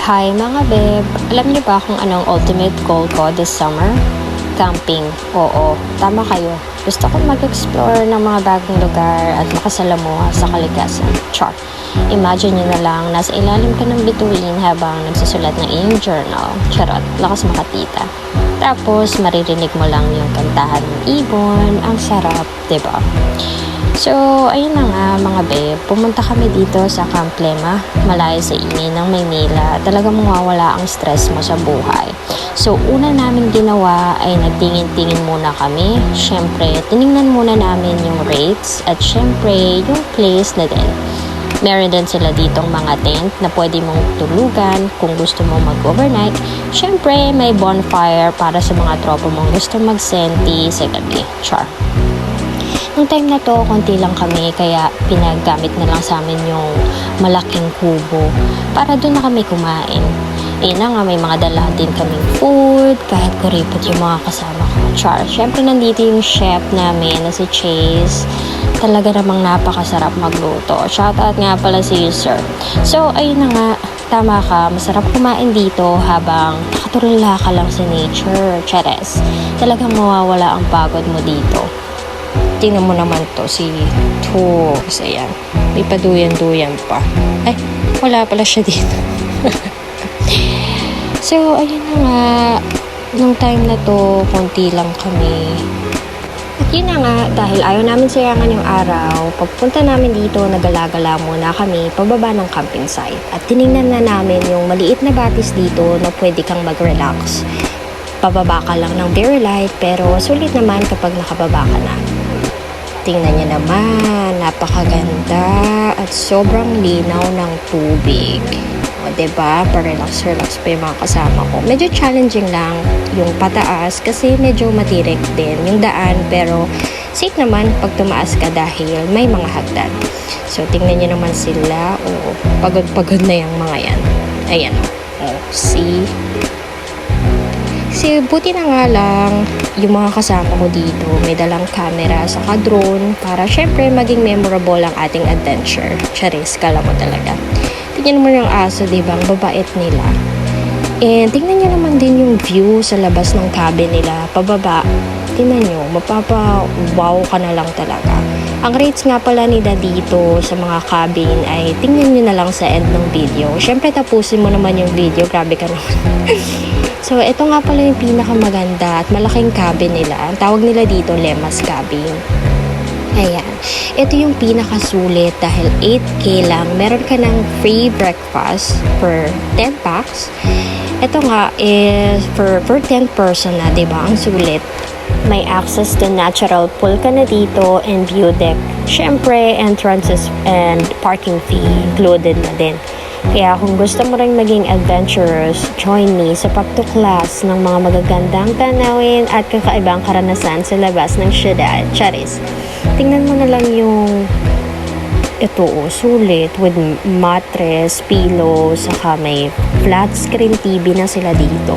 Hi mga beb! Alam niyo ba kung anong ultimate goal ko this summer? Camping. Oo, tama kayo. Gusto ko mag-explore ng mga bagong lugar at makasalamuha sa kalikasan. Char. Imagine nyo na lang, nasa ilalim ka ng bituin habang nagsusulat ng iyong journal. Charot, lakas makatita. Tapos, maririnig mo lang yung kantahan ng ibon. Ang sarap, diba? So, ayun na nga mga babe, pumunta kami dito sa Camp Lema, malayo sa ingay ng Maynila. Talagang mawawala ang stress mo sa buhay. So, una namin ginawa ay nagtingin-tingin muna kami. Syempre, tiningnan muna namin yung rates at syempre, yung place na din. Meron din sila ditong mga tent na pwede mong tulugan kung gusto mo mag-overnight. Syempre, may bonfire para sa mga tropa mong gusto mag-senti sa gabi. Char. Nung time na to, konti lang kami, kaya pinagamit na lang sa amin yung malaking kubo para doon na kami kumain. Na nga, may mga dala din kaming food, kahit kuripot yung mga kasama ko. Char, syempre nandito yung chef namin na si Chase. Talaga namang napakasarap magluto. Shoutout nga pala si you, sir. So, ayun na nga, tama ka, masarap kumain dito habang nakatulala ka lang sa nature. Chares, talagang mawawala ang pagod mo dito. Tingnan mo naman to, si Tooks. Ayan. May paduyan-duyan pa. Ay, wala pala siya dito. So, ayun na nga. Nung time na to, konti lang kami. At yun na nga, dahil ayaw namin sayangan yung araw, pagpunta namin dito, nagala-gala muna kami pababa ng camping site. At tiningnan na namin yung maliit na batis dito na pwede kang mag-relax. Pababa ka lang ng very light, pero sulit naman kapag nakababa ka na. Tingnan niyo naman, napakaganda at sobrang linaw ng tubig. O, diba? Pa-relax pa yung mga kasama ko. Medyo challenging lang yung pataas kasi medyo matirik din yung daan, pero safe naman pag tumaas ka dahil may mga hagdan. So, tingnan niyo naman sila. O, pagod-pagod na yung mga yan. Ayan. O, see? Kasi buti na nga lang yung mga kasama ko dito, may dalang camera saka drone para syempre maging memorable ang ating adventure. Charis, kala mo talaga. Tingnan mo yung aso, diba? Ang babait nila. And tingnan nyo naman din yung view sa labas ng cabin nila, pababa. Tingnan nyo, mapapa-wow ka na lang talaga. Ang rates nga pala nila dito sa mga cabin ay tingnan nyo na lang sa end ng video. Syempre tapusin mo naman yung video, grabe ka naman. So, ito nga pala yung pinakamaganda at malaking cabin nila. Ang tawag nila dito, Lema's Cabin. Ayan. Ito yung pinakasulit dahil 8K lang. Meron ka ng free breakfast per 10 packs. Ito nga is per 10 person na, diba? Ang sulit. May access to natural pool ka na dito and view deck. Syempre, entrances and parking fee included na din. Kaya kung gusto mo rin maging adventurous, join me sa pagtuklas ng mga magagandang tanawin at kakaibang karanasan sa labas ng syudad. Charis, tingnan mo na lang yung ito, sulit with mattress, pillow, saka may flat screen TV na sila dito.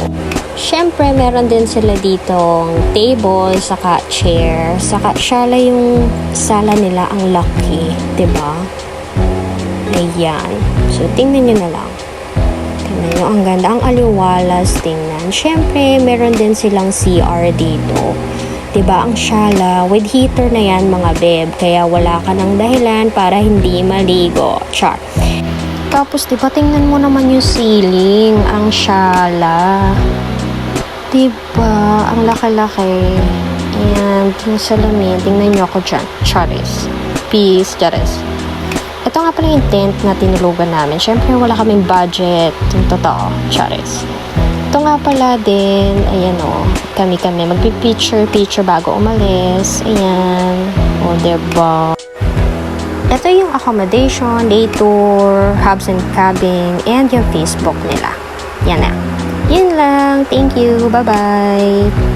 Syempre, meron din sila ditong table, saka chair, saka sala yung sala nila ang lucky, diba? Ayan. So, tingnan nyo na lang. Tingnan nyo, ang ganda. Ang aliwalas tingnan. Syempre, meron din silang CR dito. Diba, ang shala. With heater na yan, mga beb. Kaya wala ka ng dahilan para hindi maligo. Char. Tapos, diba, tingnan mo naman yung ceiling. Ang shala. Diba, ang laki-laki. And, yung salamin. Tingnan nyo ako dyan. Charis. Peace, charis. Ito nga pala yung tent na tinulugan namin. Siyempre, wala kaming budget. Yung totoo. Charis. Ito nga pala din, ayan o, kami-kami. Magpipicture bago umalis. Ayan. O, diba? Ito yung accommodation, day tour, hubs and cabin, and yung Facebook nila. Yan na. Yun lang. Thank you. Bye-bye.